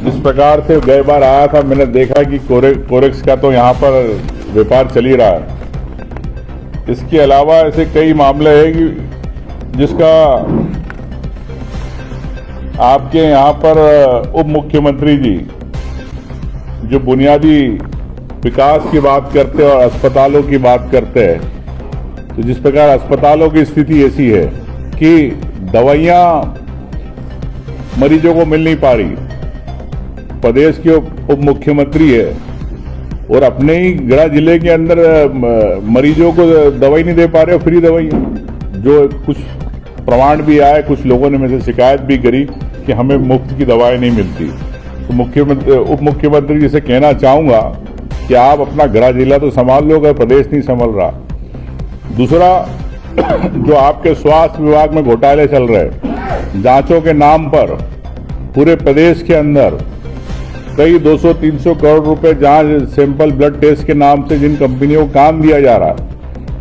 जिस प्रकार से गए बार आया था, मैंने देखा कि कोरेक्स का तो यहाँ पर व्यापार चल ही रहा है। इसके अलावा ऐसे कई मामले हैं कि जिसका आपके यहाँ पर उप मुख्यमंत्री जी जो बुनियादी विकास की बात करते हैं और अस्पतालों की बात करते हैं, तो जिस प्रकार अस्पतालों की स्थिति ऐसी है कि दवाइयाँ मरीजों को मिल नहीं पा रही। प्रदेश के उप मुख्यमंत्री है और अपने ही गढ़ा जिले के अंदर मरीजों को दवाई नहीं दे पा रहे, फ्री दवाई, जो कुछ प्रमाण भी आए, कुछ लोगों ने मुझसे शिकायत भी करी कि हमें मुफ्त की दवाएं नहीं मिलती। तो उप मुख्यमंत्री जी से कहना चाहूंगा कि आप अपना गढ़ा जिला तो संभाल लो, अगर प्रदेश नहीं संभल रहा। दूसरा, जो आपके स्वास्थ्य विभाग में घोटाले चल रहे, जांचों के नाम पर पूरे प्रदेश के अंदर कई 200-300 करोड़ रुपए जांच सैंपल ब्लड टेस्ट के नाम से जिन कंपनियों को काम दिया जा रहा,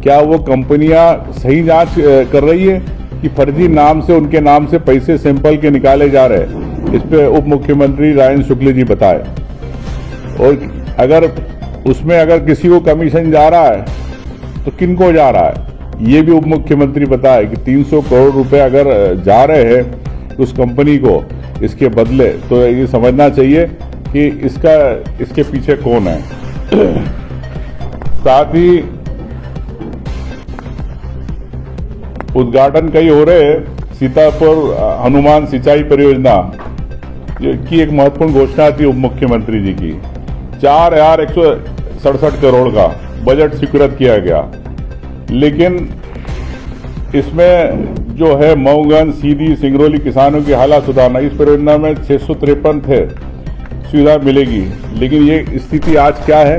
क्या वो कंपनियां सही जांच कर रही है कि फर्जी नाम से, उनके नाम से पैसे सैंपल के निकाले जा रहे हैं? इस पे उप मुख्यमंत्री राजेंद्र शुक्ल जी बताए। और अगर उसमें अगर किसी को कमीशन जा रहा है तो किनको जा रहा है, ये भी उप मुख्यमंत्री बताए कि 300 करोड़ रुपए अगर जा रहे हैं उस कंपनी को इसके बदले, तो ये समझना चाहिए कि इसके पीछे कौन है। साथ ही उद्घाटन कई हो रहे हैं सीतापुर हनुमान सिंचाई परियोजना की एक महत्वपूर्ण घोषणा थी उप मुख्यमंत्री जी की। 4,167 करोड़ का बजट स्वीकृत किया गया, लेकिन इसमें जो है मऊगंज, सीधी, सिंगरौली किसानों की हालत सुधारना, इस परियोजना में 653 थे सुविधा मिलेगी, लेकिन ये स्थिति आज क्या है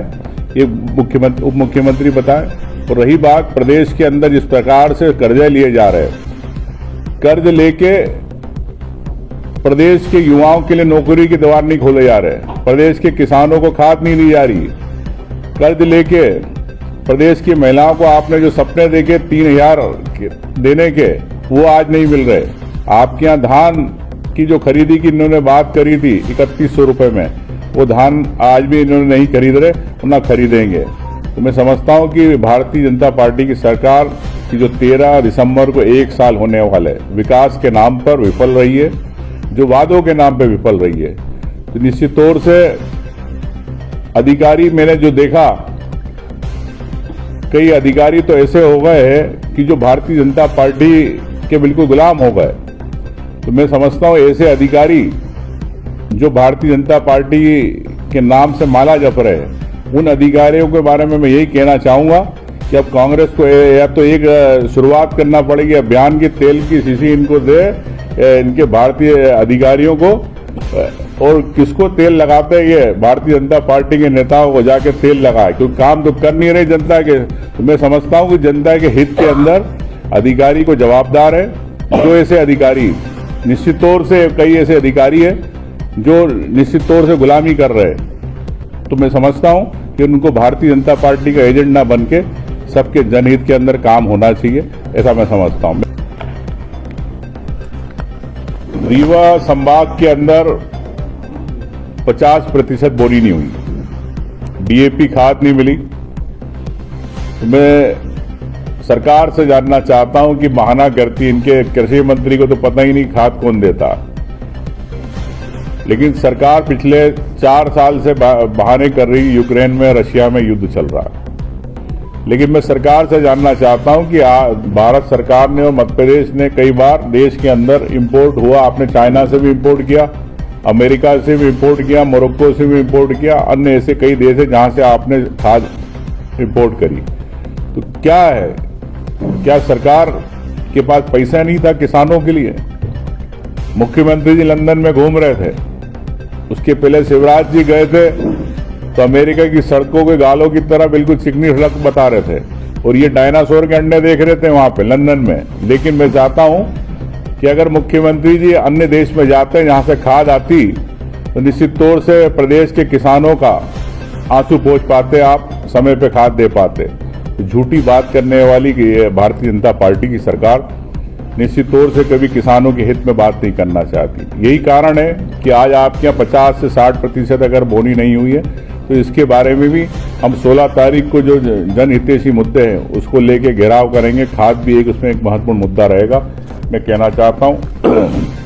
ये उप मुख्यमंत्री बताए। और रही बात प्रदेश के अंदर जिस प्रकार से कर्जे लिए जा रहे हैं, कर्ज लेके प्रदेश के युवाओं के लिए नौकरी के द्वार नहीं खोले जा रहे, प्रदेश के किसानों को खाद नहीं दी जा रही, कर्ज लेके प्रदेश की महिलाओं को आपने जो सपने देखे 3,000 देने के, वो आज नहीं मिल रहे। आपके यहाँ धान की जो खरीदी की इन्होंने बात करी थी 3100 रुपए में, वो धान आज भी इन्होंने नहीं खरीद रहे, ना खरीदेंगे। तो मैं समझता हूं कि भारतीय जनता पार्टी की सरकार की जो 13 दिसंबर को 1 साल होने वाले, विकास के नाम पर विफल रही है, जो वादों के नाम पर विफल रही है। तो निश्चित तौर से अधिकारी, मैंने जो देखा, कई अधिकारी तो ऐसे हो गए हैं कि जो भारतीय जनता पार्टी के बिल्कुल गुलाम हो गए। तो मैं समझता हूं ऐसे अधिकारी जो भारतीय जनता पार्टी के नाम से माला जप रहे हैं, उन अधिकारियों के बारे में मैं यही कहना चाहूंगा कि अब कांग्रेस को या तो एक शुरुआत करना पड़ेगी, अभियान की तेल की शीशी इनको दे, इनके भारतीय अधिकारियों को, और किसको तेल लगाते हैं ये भारतीय जनता पार्टी के नेताओं को जाके तेल लगाए, क्योंकि काम तो कर नहीं रहे जनता के। तो मैं समझता हूं कि जनता के हित के अंदर अधिकारी को जवाबदार है। जो ऐसे अधिकारी, निश्चित तौर से कई ऐसे अधिकारी है जो निश्चित तौर से गुलामी कर रहे हैं, तो मैं समझता हूं कि उनको भारतीय जनता पार्टी का एजेंट ना बन के सबके जनहित के अंदर काम होना चाहिए, ऐसा मैं समझता हूं। रीवा संभाग के अंदर 50% बोरी नहीं हुई, डीएपी खाद नहीं मिली। तो मैं सरकार से जानना चाहता हूं कि बहाना करती, इनके कृषि मंत्री को तो पता ही नहीं खाद कौन देता, लेकिन सरकार पिछले 4 साल से बहाने कर रही, यूक्रेन में, रशिया में युद्ध चल रहा है। लेकिन मैं सरकार से जानना चाहता हूं कि भारत सरकार ने और मध्य प्रदेश ने कई बार देश के अंदर इंपोर्ट हुआ, आपने चाइना से भी इंपोर्ट किया, अमेरिका से भी इंपोर्ट किया, मोरक्को से भी इंपोर्ट किया, अन्य ऐसे कई देश है जहां से आपने खाद इंपोर्ट करी। तो क्या है, क्या सरकार के पास पैसा नहीं था किसानों के लिए? मुख्यमंत्री जी लंदन में घूम रहे थे, उसके पहले शिवराज जी गए थे तो अमेरिका की सड़कों के गालों की तरह बिल्कुल चिकनी सड़क बता रहे थे, और ये डायनासोर के अंडे देख रहे थे वहां पे लंदन में। लेकिन मैं चाहता हूं कि अगर मुख्यमंत्री जी अन्य देश में जाते हैं जहां से खाद आती, तो निश्चित तौर से प्रदेश के किसानों का आंसू पोंछ पाते, आप समय पे खाद दे पाते। तो झूठी बात करने वाली भारतीय जनता पार्टी की सरकार निश्चित तौर से कभी किसानों के हित में बात नहीं करना चाहती। यही कारण है कि आज आपके यहाँ 50 से 60% अगर बोनी नहीं हुई है, तो इसके बारे में भी हम 16 तारीख को जो जनहितैषी मुद्दे हैं उसको लेके घेराव करेंगे। खाद भी उसमें एक महत्वपूर्ण मुद्दा रहेगा। मैं कहना चाहता हूँ